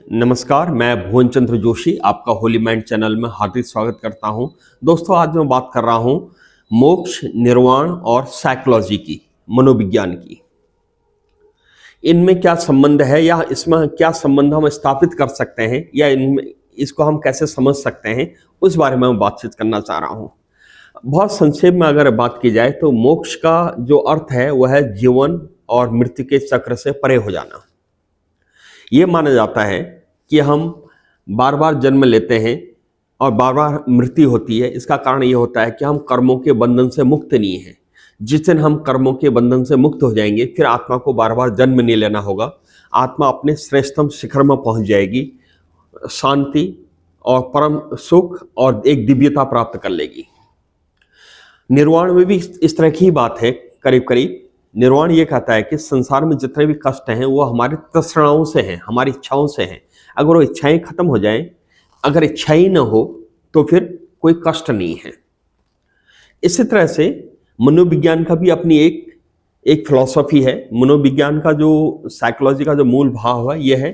नमस्कार, मैं भुवन चंद्र जोशी आपका होली माइंड चैनल में हार्दिक स्वागत करता हूं। दोस्तों, आज मैं बात कर रहा हूं मोक्ष, निर्वाण और साइकोलॉजी की, मनोविज्ञान की। इनमें क्या संबंध है या इसमें क्या संबंध हम स्थापित कर सकते हैं या इनमें इसको हम कैसे समझ सकते हैं, उस बारे में मैं बातचीत करना चाह रहा हूं। बहुत संक्षेप में अगर बात की जाए तो मोक्ष का जो अर्थ है वह है जीवन और मृत्यु के चक्र से परे हो जाना। ये माना जाता है कि हम बार बार जन्म लेते हैं और बार बार मृत्यु होती है। इसका कारण ये होता है कि हम कर्मों के बंधन से मुक्त नहीं हैं। जिस दिन हम कर्मों के बंधन से मुक्त हो जाएंगे, फिर आत्मा को बार बार जन्म नहीं लेना होगा। आत्मा अपने श्रेष्ठतम शिखर में पहुंच जाएगी, शांति और परम सुख और एक दिव्यता प्राप्त कर लेगी। निर्वाण में भी इस तरह की बात है। करीब करीब निर्वाण ये कहता है कि संसार में जितने भी कष्ट हैं वो हमारी तृष्णाओं से हैं, हमारी इच्छाओं से हैं। अगर वो इच्छाएं खत्म हो जाएं, अगर इच्छा ही न हो तो फिर कोई कष्ट नहीं है। इसी तरह से मनोविज्ञान का भी अपनी एक फिलॉसफी है। मनोविज्ञान का जो साइकोलॉजी का जो मूल भाव है यह है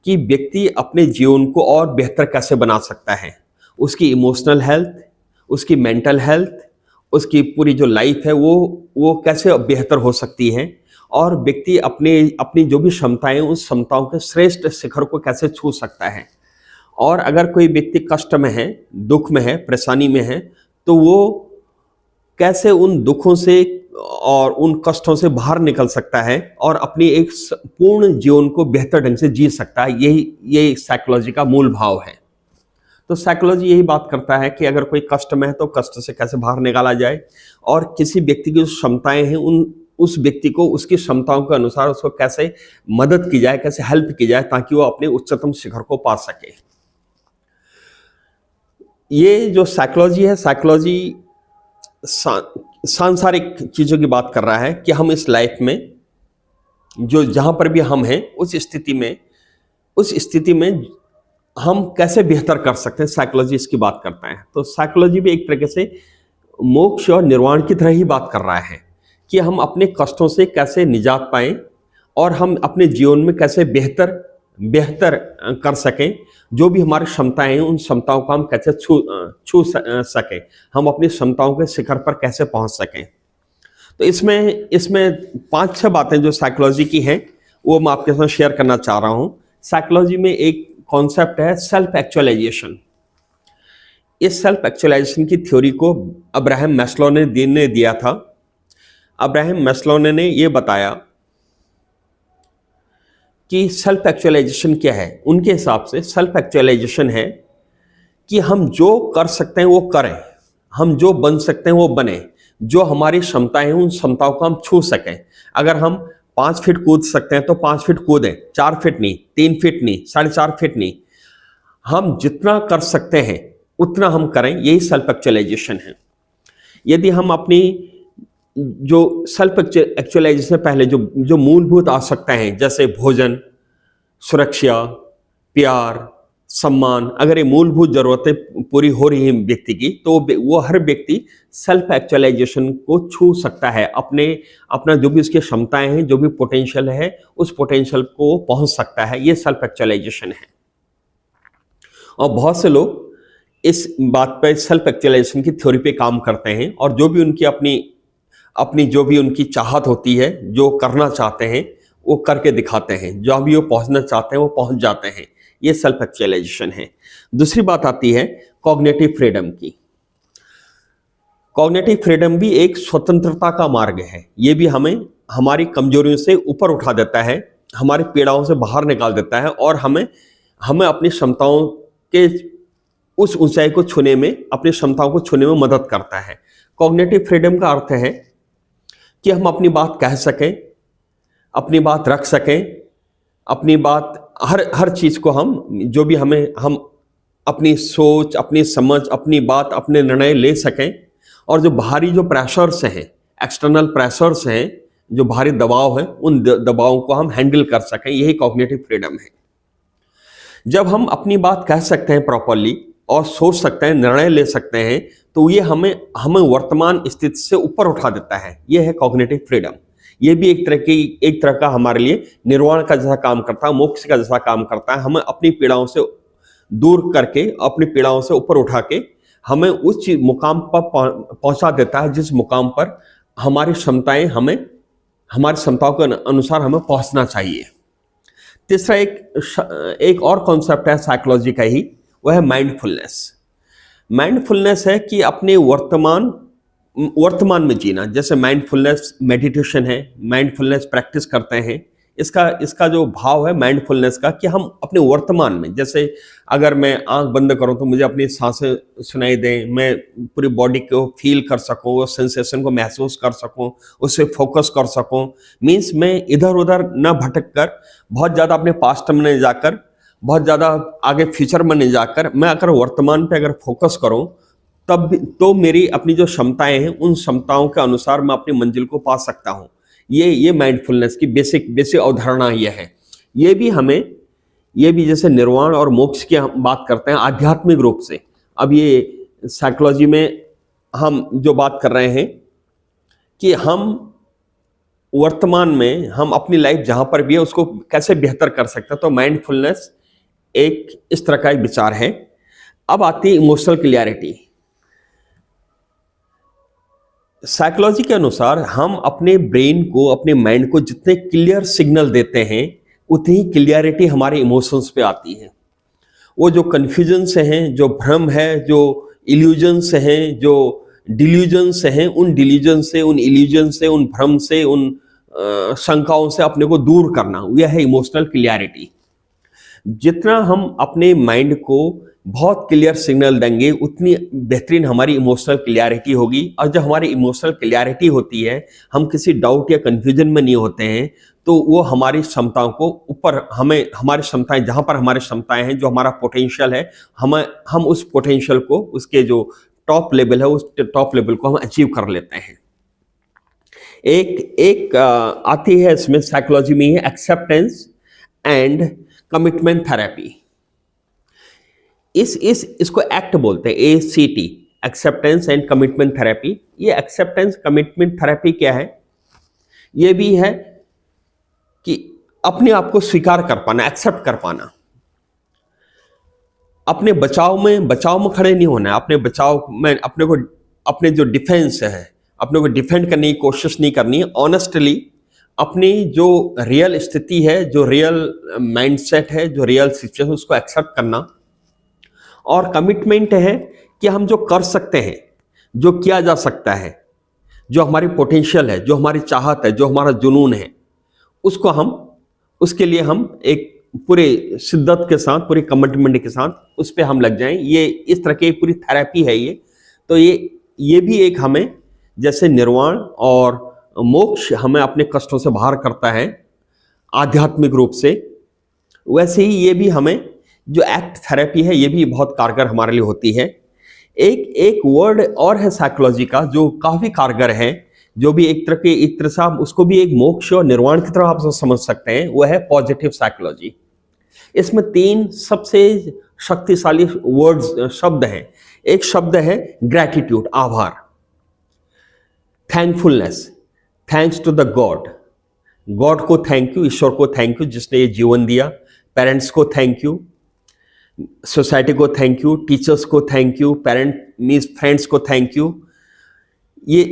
कि व्यक्ति अपने जीवन को और बेहतर कैसे बना सकता है। उसकी इमोशनल हेल्थ, उसकी मेंटल हेल्थ, उसकी पूरी जो लाइफ है वो कैसे बेहतर हो सकती है, और व्यक्ति अपनी जो भी क्षमताएं उस क्षमताओं के श्रेष्ठ शिखर को कैसे छू सकता है। और अगर कोई व्यक्ति कष्ट में है, दुख में है, परेशानी में है, तो वो कैसे उन दुखों से और उन कष्टों से बाहर निकल सकता है और अपनी एक पूर्ण जीवन को बेहतर ढंग से जी सकता है। यही साइकोलॉजी का मूल भाव है। तो साइकोलॉजी यही बात करता है कि अगर कोई कष्ट में है तो कष्ट से कैसे बाहर निकाला जाए, और किसी व्यक्ति की जो क्षमताएं हैं उस व्यक्ति को उसकी क्षमताओं के अनुसार उसको कैसे मदद की जाए, कैसे हेल्प की जाए, ताकि वो अपने उच्चतम शिखर को पा सके। ये जो साइकोलॉजी है, साइकोलॉजी सांसारिक चीजों की बात कर रहा है कि हम इस लाइफ में जो जहां पर भी हम हैं उस स्थिति में हम कैसे बेहतर कर सकते हैं, साइकोलॉजी इसकी बात करता है। तो साइकोलॉजी भी एक तरीके से मोक्ष और निर्वाण की तरह ही बात कर रहा है कि हम अपने कष्टों से कैसे निजात पाएं और हम अपने जीवन में कैसे बेहतर कर सकें। जो भी हमारी क्षमताएं हैं उन क्षमताओं को हम कैसे छू सकें, हम अपनी क्षमताओं के शिखर पर कैसे पहुंच सकें। तो इसमें 5-6 बातें जो साइकोलॉजी की हैं वो मैं आपके साथ शेयर करना चाह रहा हूं। साइकोलॉजी में एक कॉन्सेप्ट है सेल्फ एक्चुअलाइजेशन। इस सेल्फ एक्चुअलाइजेशन की थ्योरी को अब्राहम मैस्लो ने दिया था। अब्राहम मैस्लो ने ये बताया कि सेल्फ एक्चुअलाइजेशन क्या है। उनके हिसाब से सेल्फ एक्चुअलाइजेशन है कि हम जो कर सकते हैं वो करें, हम जो बन सकते हैं वो बने, जो हमारी क्षमताएं हैं उन क्षमताओं को हम छू सकें। अगर हम 5 फीट कूद सकते हैं तो 5 फीट कूदें, 4 फीट नहीं, 3 फीट नहीं, 4.5 फीट नहीं। हम जितना कर सकते हैं उतना हम करें, यही सेल्फ एक्चुअलाइजेशन है। यदि हम अपनी जो सेल्फ एक्चुअलाइजेशन से पहले जो मूलभूत आवश्यकताएं हैं, जैसे भोजन, सुरक्षा, प्यार, सम्मान, अगर ये मूलभूत जरूरतें पूरी हो रही हैं व्यक्ति की, तो वो हर व्यक्ति सेल्फ एक्चुअलाइजेशन को छू सकता है। अपना जो भी उसकी क्षमताएं हैं, जो भी पोटेंशियल है, उस पोटेंशियल को पहुंच सकता है। ये सेल्फ एक्चुअलाइजेशन है। और बहुत से लोग इस बात पर, सेल्फ एक्चुअलाइजेशन की थ्योरी पे काम करते हैं, और जो भी उनकी अपनी जो भी उनकी चाहत होती है, जो करना चाहते हैं वो करके दिखाते हैं, जो भी वो पहुंचना चाहते हैं वो पहुंच जाते हैं। ये सेल्फ एक्चुअलाइजेशन है। दूसरी बात आती है कॉग्निटिव फ्रीडम की। कॉग्निटिव फ्रीडम भी एक स्वतंत्रता का मार्ग है। ये भी हमें हमारी कमजोरियों से ऊपर उठा देता है, हमारी पीड़ाओं से बाहर निकाल देता है, और हमें अपनी क्षमताओं के उस ऊंचाई को छूने में, अपनी क्षमताओं को छूने में मदद करता है। कॉग्निटिव फ्रीडम का अर्थ है कि हम अपनी बात कह सकें, अपनी बात रख सकें, अपनी बात हर चीज को हम अपनी सोच, अपनी समझ, अपनी बात, अपने निर्णय ले सकें। और जो बाहरी जो प्रेशर्स हैं, एक्सटर्नल प्रेशर्स हैं, जो बाहरी दबाव है, उन दबावों को हम हैंडल कर सकें। यही कॉग्निटिव फ्रीडम है। जब हम अपनी बात कह सकते हैं प्रॉपरली और सोच सकते हैं, निर्णय ले सकते हैं, तो ये हमें वर्तमान स्थिति से ऊपर उठा देता है। ये है कॉग्निटिव फ्रीडम। ये भी एक तरह का हमारे लिए निर्वाण का जैसा काम करता है, मोक्ष का जैसा काम करता है। हमें अपनी पीड़ाओं से दूर करके, अपनी पीड़ाओं से ऊपर उठा के हमें उस मुकाम पर पहुंचा देता है जिस मुकाम पर हमारी क्षमताएं हमें, हमारी क्षमताओं के अनुसार हमें पहुंचना चाहिए। तीसरा एक और कॉन्सेप्ट है साइकोलॉजी का ही, वह है माइंडफुलनेस। माइंडफुलनेस है कि अपने वर्तमान में जीना। जैसे माइंडफुलनेस मेडिटेशन है, माइंडफुलनेस प्रैक्टिस करते हैं। इसका जो भाव है माइंडफुलनेस का कि हम अपने वर्तमान में, जैसे अगर मैं आंख बंद करूं तो मुझे अपनी सांसें सुनाई दें, मैं पूरी बॉडी को फील कर सकूं, उस सेंसेशन को महसूस कर सकूं, उससे फोकस कर सकूं। मीन्स मैं इधर उधर न भटक कर, बहुत ज़्यादा अपने पास्ट में नहीं जाकर, बहुत ज़्यादा आगे फ्यूचर में नहीं जाकर, मैं अगर वर्तमान पे अगर फोकस करूं तब तो मेरी अपनी जो क्षमताएं हैं उन क्षमताओं के अनुसार मैं अपनी मंजिल को पा सकता हूं। ये माइंडफुलनेस की बेसिक अवधारणा ये है। ये भी जैसे निर्वाण और मोक्ष की हम बात करते हैं आध्यात्मिक रूप से। अब ये साइकोलॉजी में हम जो बात कर रहे हैं कि हम वर्तमान में हम अपनी लाइफ जहां पर भी है उसको कैसे बेहतर कर सकते हैं, तो माइंडफुलनेस एक इस तरह का एक विचार है। अब आती है इमोशनल क्लियरिटी। साइकोलॉजी के अनुसार हम अपने ब्रेन को, अपने माइंड को जितने क्लियर सिग्नल देते हैं उतनी ही क्लियरिटी हमारे इमोशंस पे आती है। वो जो कन्फ्यूजन से हैं, जो भ्रम है, जो इल्यूजन से हैं, जो डिल्यूजन से हैं, उन डिल्यूजन से, उन इल्यूजन से, उन भ्रम से, उन शंकाओं से अपने को दूर करना, यह है इमोशनल क्लियरिटी। जितना हम अपने माइंड को बहुत क्लियर सिग्नल देंगे उतनी बेहतरीन हमारी इमोशनल क्लियरिटी होगी। और जब हमारी इमोशनल क्लियरिटी होती है, हम किसी डाउट या कंफ्यूजन में नहीं होते हैं, तो वो हमारी क्षमताओं को ऊपर, हमें हमारी क्षमताएं, जहां पर हमारी क्षमताएं हैं, जो हमारा पोटेंशियल है, हम उस पोटेंशियल को, उसके जो टॉप लेवल है, उस टॉप लेवल को हम अचीव कर लेते हैं। एक आती है इसमें साइकोलॉजी में, एक्सेप्टेंस एंड कमिटमेंट थेरेपी। इसको एक्ट बोलते हैं, ACT, acceptance and commitment therapy. ये एक्सेप्टेंस कमिटमेंट थेरेपी क्या है? ये भी है कि अपने आप को स्वीकार कर पाना, एक्सेप्ट कर पाना। अपने बचाव में खड़े नहीं होना है। अपने बचाव में अपने जो डिफेंस है, अपने को डिफेंड करने की कोशिश नहीं करनी है। ऑनेस्टली अपनी जो रियल स्थिति है, जो रियल माइंडसेट है, जो रियल सिचुएशन, उसको एक्सेप्ट करना। और कमिटमेंट है कि हम जो कर सकते हैं, जो किया जा सकता है, जो हमारी पोटेंशियल है, जो हमारी चाहत है, जो हमारा जुनून है, उसके लिए हम एक पूरे शिद्दत के साथ, पूरी कमिटमेंट के साथ उस पर हम लग जाएं। ये इस तरह की पूरी थेरेपी है ये। तो ये भी एक हमें, जैसे निर्वाण और मोक्ष हमें अपने कष्टों से बाहर करता है आध्यात्मिक रूप से, वैसे ही ये भी हमें जो एक्ट थेरेपी है, ये भी बहुत कारगर हमारे लिए होती है। एक वर्ड और है साइकोलॉजी का जो काफी कारगर है, जो भी एक तरह से आप उसको भी एक मोक्ष और निर्वाण की तरह आप समझ सकते हैं, वह है पॉजिटिव साइकोलॉजी। इसमें 3 सबसे शक्तिशाली शब्द हैं। एक शब्द है ग्रैटिट्यूड, आभार। Thankfulness, thanks to the god को थैंक यू, ईश्वर को थैंक यू जिसने ये जीवन दिया। पेरेंट्स को थैंक यू, सोसाइटी को थैंक यू, टीचर्स को थैंक यू, फ्रेंड्स को थैंक यू। ये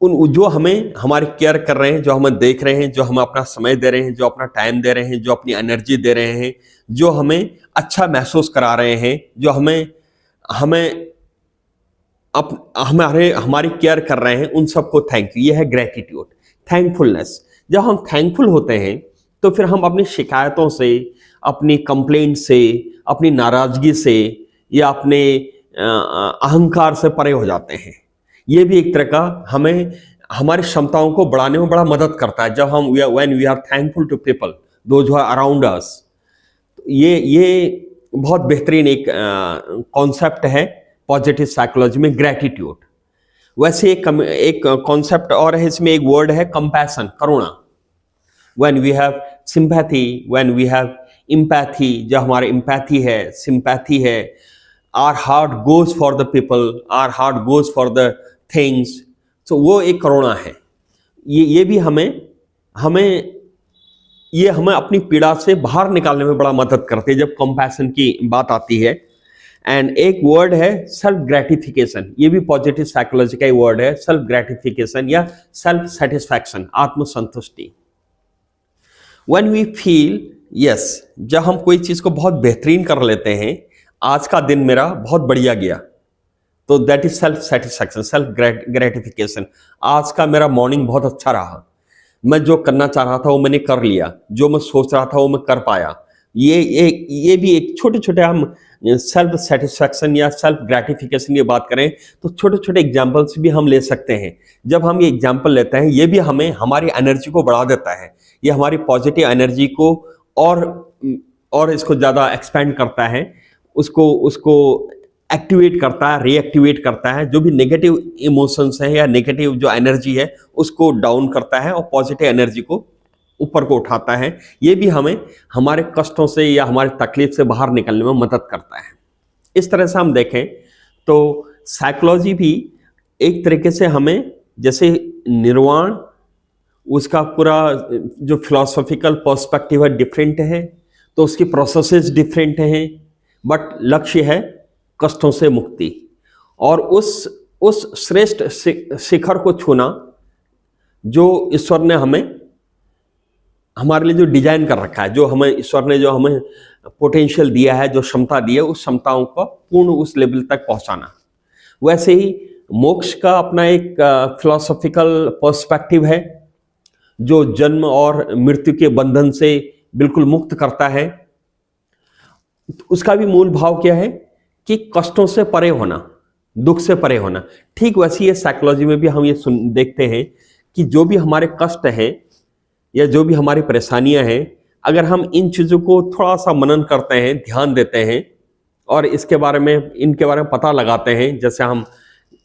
जो हमें हमारी केयर कर रहे हैं, जो हमें देख रहे हैं, जो हमें अपना समय दे रहे हैं, जो अपना टाइम दे रहे हैं, जो अपनी एनर्जी दे रहे हैं, जो हमें अच्छा महसूस करा रहे हैं, जो हमारी केयर कर रहे हैं, उन सबको थैंक यू। ये है ग्रेटिट्यूड, थैंकफुलनेस। जब हम थैंकफुल होते हैं तो फिर हम अपनी शिकायतों से, अपनी कंप्लेंट से, अपनी नाराजगी से या अपने अहंकार से परे हो जाते हैं। ये भी एक तरह का हमें हमारी क्षमताओं को बढ़ाने में बड़ा मदद करता है। जब हम when we are thankful to people those who are around us, ये बहुत बेहतरीन एक कॉन्सेप्ट है पॉजिटिव साइकोलॉजी में, ग्रैटिट्यूड। वैसे एक कॉन्सेप्ट और है इसमें, एक वर्ड है कंपैशन, करुणा। When we have sympathy, when we have empathy, जो हमारे एम्पैथी है, सिंपैथी है, our heart goes for the people, our heart goes for the things, तो वो एक करुणा है। ये भी हमें हमें ये हमें अपनी पीड़ा से बाहर निकालने में बड़ा मदद करती है जब कंपैशन की बात आती है। एंड एक वर्ड है सेल्फ ग्रेटिफिकेशन, ये भी पॉजिटिव साइकोलॉजी का वर्ड है, सेल्फ ग्रेटिफिकेशन या सेल्फ सेटिस्फैक्शन, आत्मसंतुष्टि। व्हेन वी फील यस, जब हम कोई चीज को बहुत बेहतरीन कर लेते हैं, आज का दिन मेरा बहुत बढ़िया गया, तो that is self satisfaction, self gratification. आज का मेरा मॉर्निंग बहुत अच्छा रहा, मैं जो करना चाह रहा था वो मैंने कर लिया, जो मैं सोच रहा था वो मैं कर पाया। ये भी एक छोटे छोटे हम सेल्फ सेटिस्फैक्शन या सेल्फ ग्रेटिफिकेशन की बात करें तो छोटे छोटे एग्जाम्पल्स भी हम ले सकते हैं। जब हम ये एग्जाम्पल लेते हैं, ये भी हमें हमारी एनर्जी को बढ़ा देता है, ये हमारी पॉजिटिव एनर्जी को और इसको ज़्यादा एक्सपेंड करता है, उसको एक्टिवेट करता है, रीएक्टिवेट करता है। जो भी नेगेटिव इमोशंस हैं या नेगेटिव जो एनर्जी है उसको डाउन करता है और पॉजिटिव एनर्जी को ऊपर को उठाता है। ये भी हमें हमारे कष्टों से या हमारे तकलीफ से बाहर निकलने में मदद करता है। इस तरह से हम देखें तो साइकोलॉजी भी एक तरीके से हमें, जैसे निर्वाण उसका पूरा जो फिलोसॉफिकल पर्सपेक्टिव है डिफरेंट है, तो उसकी प्रोसेसेस डिफरेंट हैं, बट लक्ष्य है कष्टों से मुक्ति और उस श्रेष्ठ शिखर को छूना जो ईश्वर ने हमारे लिए जो डिजाइन कर रखा है, जो हमें ईश्वर ने जो हमें पोटेंशियल दिया है, जो क्षमता दी है, उस क्षमताओं को पूर्ण उस लेवल तक पहुंचाना। वैसे ही मोक्ष का अपना एक फिलोसॉफिकल पर्सपेक्टिव है जो जन्म और मृत्यु के बंधन से बिल्कुल मुक्त करता है। उसका भी मूल भाव क्या है कि कष्टों से परे होना, दुख से परे होना। ठीक वैसी ये साइकोलॉजी में भी हम ये देखते हैं कि जो भी हमारे कष्ट हैं या जो भी हमारी परेशानियां हैं, अगर हम इन चीज़ों को थोड़ा सा मनन करते हैं, ध्यान देते हैं और इनके बारे में पता लगाते हैं, जैसे हम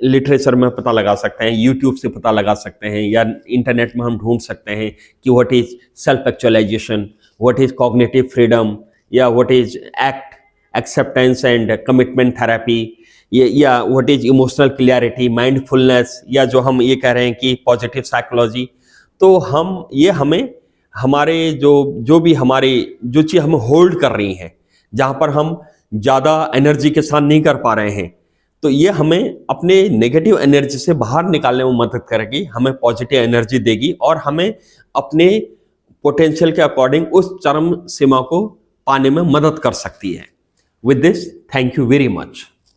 लिटरेचर में पता लगा सकते हैं, यूट्यूब से पता लगा सकते हैं या इंटरनेट में हम ढूंढ सकते हैं कि what is self actualisation, what is cognitive freedom या what is acceptance and commitment therapy या what is emotional clarity, mindfulness, या जो हम ये कह रहे हैं कि पॉजिटिव साइकोलॉजी। तो हमें हमारे जो भी हमारे जो चीज़ हमें होल्ड कर रही हैं, जहाँ पर हम ज़्यादा एनर्जी के साथ नहीं कर पा रहे हैं, तो ये हमें अपने नेगेटिव एनर्जी से बाहर निकालने में मदद करेगी, हमें पॉजिटिव एनर्जी देगी और हमें अपने पोटेंशियल के अकॉर्डिंग उस चरम सीमा को पाने में मदद कर सकती है। With this, thank you very much.